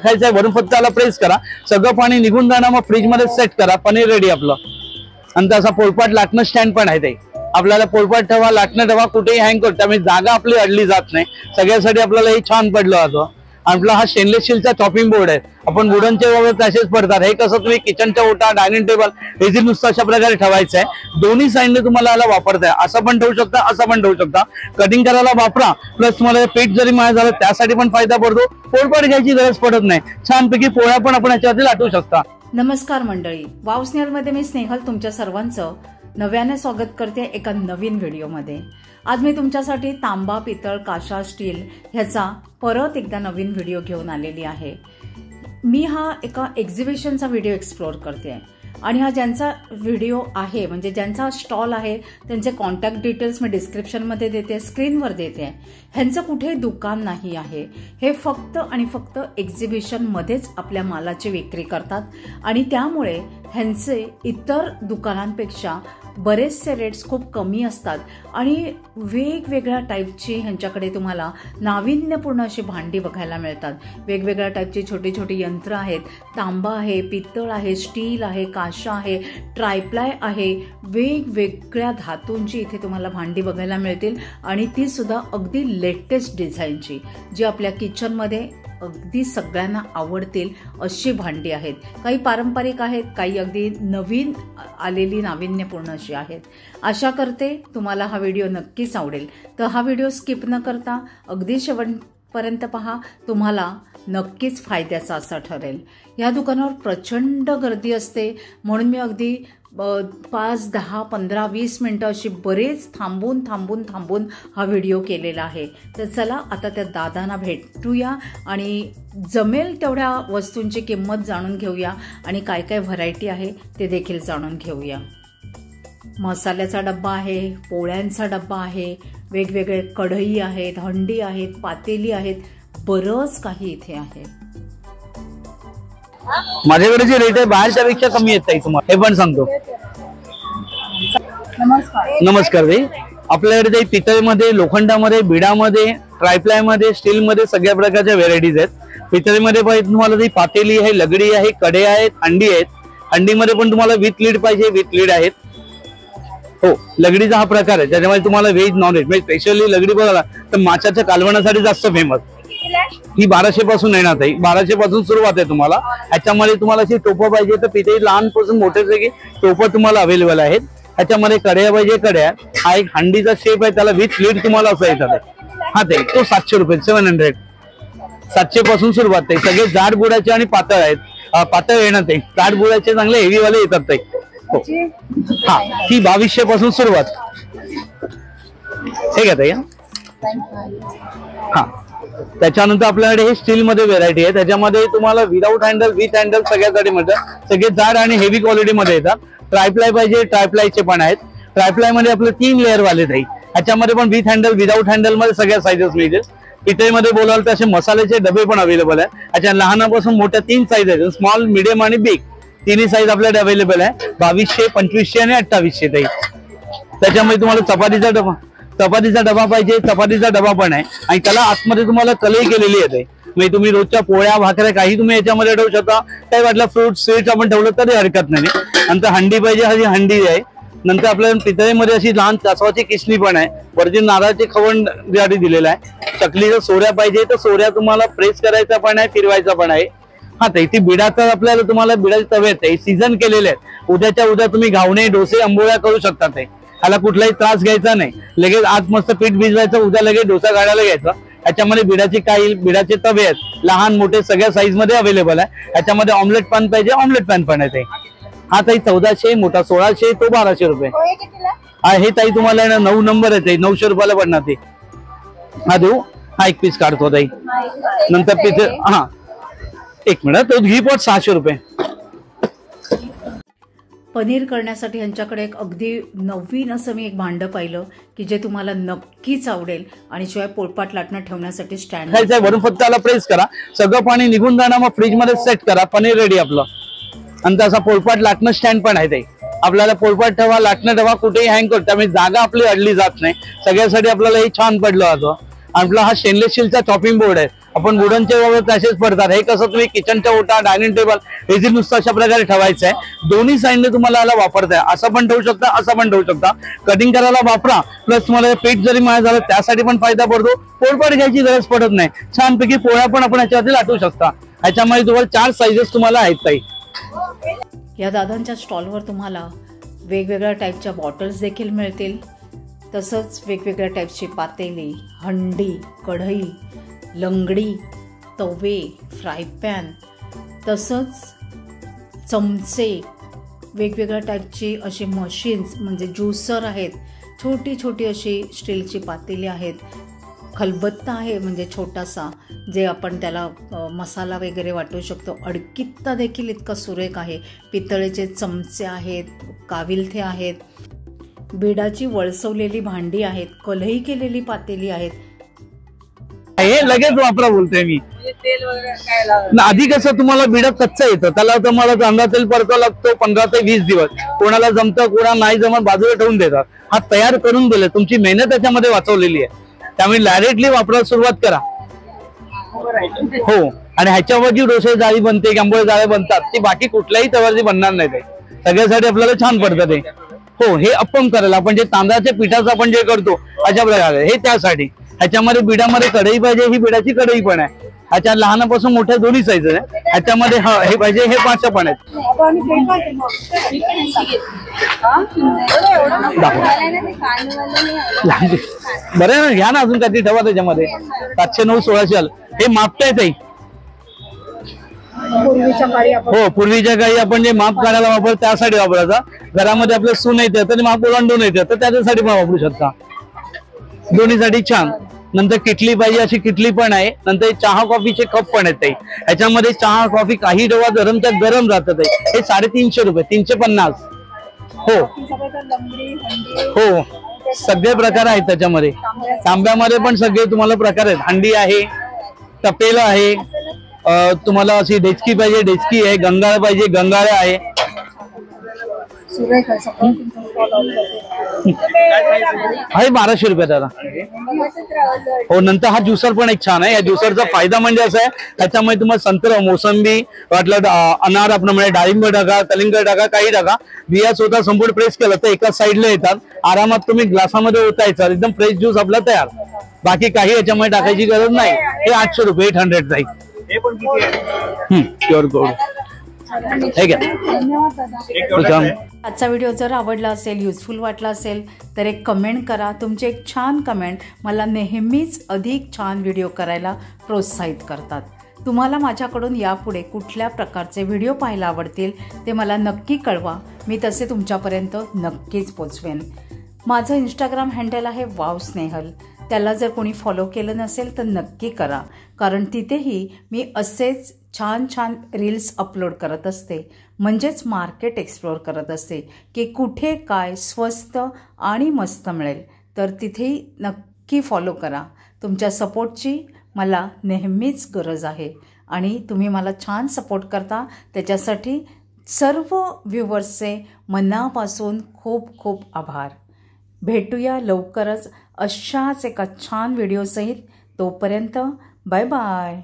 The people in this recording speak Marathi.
टाकायचं आहे, वरून फक्त त्याला प्रेस करा, सगळं पाणी निघून जाणार, मग फ्रीज मध्ये सेट करा, पनीर रेडी आपलं। आणि तसा पोळपाट लाटणं स्टँड पण आहे ते, आपल्याला पोळपाट ठेवा, लाटणं ठेवा, कुठेही हँग करतो, त्यामुळे जागा आपली अडली जात नाही, सगळ्यासाठी आपल्याला हे छान पडलं होतं। आपला हा स्टेनलेस स्टीलचा चॉपिंग बोर्ड आहे, आपण वुडनचे वगैरे तसेच पडतात, हे कसं तुम्ही किचनच्या ओटा, डायनिंग टेबल हे नुसतं अशा प्रकारे ठेवायचं आहे, दोन्ही साईडने तुम्हाला याला वापरताय, असं पण ठेवू शकता, असं पण ठेवू शकता, कटिंग करायला वापरा, प्लस तुम्हाला पीठ जरी माय झालं त्यासाठी पण फायदा पडतो, पोळपाट घ्यायची गरज पडत नाही, छानपैकी पोळ्या पण आपण याच्यावरती लाटू शकता। नमस्कार मंडळी, वाव स्नेहलमध्ये मी स्नेहल तुमच्या सर्वांचं नव्याने स्वागत करते एका नवीन व्हिडिओमध्ये। आज मी तुमच्यासाठी तांबा, पितळ, काशा, स्टील ह्याचा परत एकदा नवीन व्हिडिओ घेऊन आलेली आहे। मी हा एका एक्झिबिशनचा व्हिडिओ एक्सप्लोर करते आहे आणि हा ज्यांचा व्हिडिओ आहे म्हणजे ज्यांचा स्टॉल आहे त्यांचे कॉन्टॅक्ट डिटेल्स मी डिस्क्रिप्शनमध्ये देते, स्क्रीनवर देते। ह्यांचं कुठेही दुकान नाही आहे, हे फक्त आणि फक्त एक्झिबिशनमध्येच आपल्या मालाची विक्री करतात आणि त्यामुळे ह्यांचे इतर दुकानांपेक्षा बरेचसे रेट्स खूप कमी असतात आणि वेगवेगळ्या टाईपची ह्यांच्याकडे तुम्हाला नाविन्यपूर्ण अशी भांडी बघायला मिळतात। वेगवेगळ्या टाईपची छोटी छोटी यंत्र आहेत, तांबा आहे, पितळ आहे, स्टील आहे, काशा आहे, ट्रायप्लाय आहे, वेगवेगळ्या धातूंची इथे तुम्हाला भांडी बघायला मिळतील आणि ती सुद्धा अगदी लेटेस्ट डिझाईनची, जी आपल्या किचनमध्ये अगदी सगळ्यांना आवडतील अशी भांडी आहेत। काही पारंपरिक आहेत, काही अगदी नवीन आलेली नाविन्यपूर्ण अशी आहेत। आशा करते तुम्हाला हा व्हिडिओ नक्कीच आवडेल, तर हा व्हिडिओ स्किप न करता अगदी शेवटपर्यंत पहा, तुम्हाला नक्कीच फायद्याचा असा ठरेल। या दुकानावर प्रचंड गर्दी असते म्हणून मी अगदी 5, 10, 15, 20 मिनिटं अशी बरेच थांबून हा व्हिडिओ केलेला आहे। तर चला आता त्या दादांना भेटूया आणि जमेल तेवढ्या वस्तूंची किंमत जाणून घेऊया आणि काय काय व्हरायटी आहे ते देखील जाणून घेऊया। मसाल्याचा डब्बा आहे, पोळ्यांचा डब्बा आहे, वेगवेगळे कढई आहेत, हंडी आहेत, पातेली आहेत, बरंच काही इथे आहे। माझ्याकडे जे रेट आहे बाहेरच्या पेक्षा कमी येत आहे तुम्हाला, हे पण सांगतो। नमस्कार भाई, आपल्याकडे काही पितळमध्ये, लोखंडामध्ये, बिडामध्ये, ट्रायप्लायमध्ये, स्टीलमध्ये सगळ्या प्रकारच्या व्हेरायटीज आहेत। पितळीमध्ये पाहिजे तुम्हाला ती पातेली आहे, लगडी आहे, कडे आहेत, हंडी आहेत, हंडीमध्ये पण तुम्हाला विथ लीड पाहिजे, विथ लीड आहेत। हो, लगडीचा हा प्रकार आहे ज्याच्यामध्ये तुम्हाला व्हेज नॉन व्हेज म्हणजे स्पेशली लगडी बघायला तर माशाच्या कालवणासाठी जास्त फेमस, ही 1200 पासून येणार आहे, 1200 पासून सुरुवात आहे तुम्हाला। ह्याच्यामध्ये तुम्हाला अशी टोपं पाहिजे तर पितळी लहानपासून मोठे टोपं तुम्हाला अवेलेबल आहेत। ह्याच्यामध्ये कड्या पाहिजे कड्या, हा एक हंडीचा शेप आहे, त्याला विथ लीड तुम्हाला असं येतात, हा ते तो 700 रुपये, 700, 700 पासून सुरुवात आहे। सगळे जाड बुडाचे आणि पातळ आहेत, पातळ येणार ते, जाड बुडाचे चांगले हेवी वाले येतात ते। हो, हा ही 2200 पासून सुरुवात, हे घेता या। हा, त्याच्यानंतर आपल्याकडे हे स्टील मध्ये व्हेरायटी आहे, त्याच्यामध्ये तुम्हाला विदाऊट हँडल, विथ हँडल सगळ्यासाठी मिळतात, सगळे जाड आणि हेवी क्वालिटी मध्ये येतात। ट्रायप्लाय पाहिजे, ट्रायप्लायचे पण आहेत, ट्रायप्लाय मध्ये आपले 3 लेअर वाले आहेत, ह्याच्यामध्ये पण विथ हँडल, विदाऊट हँडल मध्ये सगळ्या साईजेस मिळतील। पितळीमध्ये बोलाल तर असे मसाल्याचे डबे पण अवेलेबल आहे, ह्याच्या लहानापासून मोठ्या 3 साईज आहेत, स्मॉल, मिडियम आणि बिग, तिन्ही साईज आपल्याकडे अवेलेबल आहे। 2200, 2500 आणि 2800 ताई। त्याच्यामध्ये तुम्हाला चपातीचा डबा पाहिजे, चपातीचा डबा पण आहे आणि त्याला आतमध्ये तुम्हाला कलई केलेली येते, म्हणजे तुम्ही रोजच्या पोळ्या, भाकऱ्या काही तुम्ही याच्यामध्ये ठेवू शकता, काही वाटलं फ्रूट स्वीट आपण ठेवलं तरी हरकत नाही। नंतर हंडी पाहिजे, ही हंडी आहे। नंतर आपल्याला पितळेमध्ये अशी लहान कासवाची किसणी पण आहे, वरती नारळाचे खवण दिलेला आहे। चकलीच्या सोऱ्या पाहिजे तर सोऱ्या तुम्हाला प्रेस करायचा पण आहे, फिरवायचा पण आहे। हा ते ती बिडाचा आपल्याला तुम्हाला बिडाचे तवे आहेत, सीझन केलेले आहेत, उद्याच्या उद्या तुम्ही घावणे, डोसे, आंबोळ्या करू शकता ते, ह्याला कुठलाही त्रास घ्यायचा नाही, लगेच आज मस्त पीठ भिजवायचं, उद्या लगेच डोसा काढायला घ्यायचा। ह्याच्यामध्ये बिडाची काईल, बिडाचे तवे आहेत, लहान मोठे सगळ्या साईज मध्ये अवेलेबल आहे। ह्याच्यामध्ये ऑमलेट पॅन पाहिजे, ऑमलेट पॅन पण आहे ते, हा ताई 1400, मोठा 1600, तो 1200 रुपये। हे ताई तुम्हाला 9 नंबर आहे ते, 900 रुपयाला पडणार ते, हा देऊ, हा एक पीस काढतो ताई। नंतर पितळ, हा एक मिनिट, तो घी पॉट 600 रुपये। पनीर करण्यासाठी ह्यांच्याकडे एक अगदी नवीन असं मी एक भांडं पाहिलं की जे तुम्हाला नक्कीच आवडेल आणि शिवाय पोळपाट लाटणं ठेवण्यासाठी स्टँड आहे, वरून फक्त त्याला प्रेस करा, सगळं पाणी निघून जाणार, मग फ्रीज मध्ये सेट करा, पनीर रेडी आपलं। आणि तसा पोळपाट लाटणं स्टँड पण आहे ते, आपल्याला पोळपाट ठेवा, लाटणं ठेवा, कुठेही हँग करतो, त्यामुळे जागा आपली अडली जात नाही, सगळ्यासाठी आपल्याला हे छान पडलं होतं। आपला हा स्टेनलेस स्टीलचा चॉपिंग बोर्ड आहे, आपण वुडनचे वगैरे तसेच पडतात. हे कसं तुम्ही किचनच्या ओटा, डायनिंग टेबल हे जे नुसतं अशा प्रकारे ठेवायचं आहे. दोन्ही साईडने तुम्हाला याला वापरताय. असं पण ठेवू शकता, असं पण ठेवू शकता. कटिंग करायला वापरा, प्लस तुम्हाला पीठ जरी माय झालं त्यासाठी पण फायदा पडतो. पोळपाट घ्यायची गरज पडत नाही. छानपैकी पोळ्या पण आपण याच्यावरती लाटू शकता. ह्याच्यामध्ये तुम्हाला 4 साईजेस तुम्हाला आहेत ताई. या दादांच्या स्टॉलवर तुम्हाला वेगवेगळ्या टाईपच्या बॉटल्स देखील मिळतील. तसंच वेगवेगळ्या टाईपची पातेली, हंडी, कढई, लंगडी, तवे, फ्राय पॅन, तसंच चमचे, वेगवेगळ्या टाईपची अशी मशीन्स म्हणजे ज्युसर आहेत, छोटी छोटी अशी स्टीलची पातेली आहेत, खलबत्ता आहे म्हणजे छोटासा जे आपण त्याला मसाला वगैरे वाटू शकतो. अडकित्ता देखील इतका सुरेख आहे. पितळेचे चमचे आहेत, काविलथे आहेत, बिडाची वळसवलेली भांडी आहेत, कलई केलेली पातेली आहेत. हे लगेच वापरा बोलतोय मी. आधी कसं तुम्हाला बिड कच्चं येतं, त्याला तुम्हाला कांदा तेल परतावं लागतो 15 ते 20 दिवस. कोणाला जमतं, कोणाला नाही जमत, बाजूला ठेवून देतात. हा तयार करून दिले, तुमची मेहनत त्याच्यामध्ये वाचवलेली आहे. त्यामुळे डायरेक्टली वापरायला सुरुवात करा. हो, आणि ह्याच्यावर जी डोसे जाळी बनते, आंबोळी जाळी बनतात, ती बाकी कुठल्याही तव्यावरती बनणार नाही. ते सगळ्यासाठी आपल्याला छान पडतं ते. हो, हे अप्पम करायला आपण जे तांदळाच्या पिठाचं आपण जे करतो अशा प्रकारे हे त्यासाठी. ह्याच्यामध्ये बिडामध्ये कढई पाहिजे, ही बिडाची कढई पण आहे. ह्याच्या लहानापासून मोठ्या दोन्ही साईज आहे. ह्याच्यामध्ये हे पाहिजे, हे 5 पण आहेत. बरं ना, घ्या ना अजून काहीतरी ठेवा त्याच्यामध्ये. 709 1600 हे मापता येते. हो, पूर्वीच्या काळी आपण जे माप काढायला वापरतो त्यासाठी वापरायचा. घरामध्ये आपलं सून येते तर माप ओलांडून येते तर त्याच्यासाठी पण वापरू शकता. दोन्हीसाठी छान. नंतर किटली पाहिजे अशी किटली पण आहे. नंतर चहा कॉफीचे कप पण आहेत. ह्याच्यामध्ये चहा कॉफी काही डबा गरमच्या गरम राहतात. हे 350 रुपये, 350. हो हो, सगळे प्रकार आहेत त्याच्यामध्ये. तांब्यामध्ये पण सगळे तुम्हाला प्रकार आहेत. हंडी आहे, तपेला आहे, तुम्हाला अशी डेचकी पाहिजे डेचकी आहे, गंगाळ पाहिजे गंगाळ आहे. आहे 1200 रुपये त्याला. हो, नंतर हा ज्युसर पण एक छान आहे. या ज्युसरचा फायदा म्हणजे असा आहे, त्याच्यामध्ये तुम्हाला संत्र, मोसंबी, वाटलं अनार, आपण म्हणजे डाळिंब टाका, कलिंगड टाका, काही टाका. बिया स्वतः संपूर्ण प्रेस केलं तर एकाच साईडला येतात. आरामात तुम्ही ग्लासामध्ये ओतायचा, एकदम फ्रेश ज्यूस आपला तयार. बाकी काही याच्यामध्ये टाकायची गरज नाही. हे 800 रुपये, 800 जाईल. Pure gold. आजचा व्हिडिओ जर आवडला असेल, युजफुल वाटला असेल तर एक कमेंट करा. तुमचे एक छान कमेंट मला नेहमीच अधिक छान व्हिडिओ करायला प्रोत्साहित करतात. तुम्हाला माझ्याकडून यापुढे कुठल्या प्रकारचे व्हिडिओ पाहायला आवडतील ते मला नक्की कळवा. मी तसे तुमच्यापर्यंत नक्कीच पोचवेन. माझं इंस्टाग्राम हँडल आहे वाव स्नेहल. त्याला जर कोणी फॉलो केलं नसेल तर नक्की करा, कारण तिथेही मी असेच छान छान रील्स अपलोड करत असते. म्हणजेच मार्केट एक्सप्लोअर करत असते की कुठे काय स्वस्त आणि मस्त मिळेल. तर तिथेही नक्की फॉलो करा. तुमच्या सपोर्टची मला नेहमीच गरज आहे आणि तुम्ही मला छान सपोर्ट करता. त्याच्यासाठी सर्व व्ह्यूवर्सचे मनापासून खूप खूप आभार. भेटूया लवकरच अशाच एका छान व्हिडिओसहित. तोपर्यंत बाय बाय.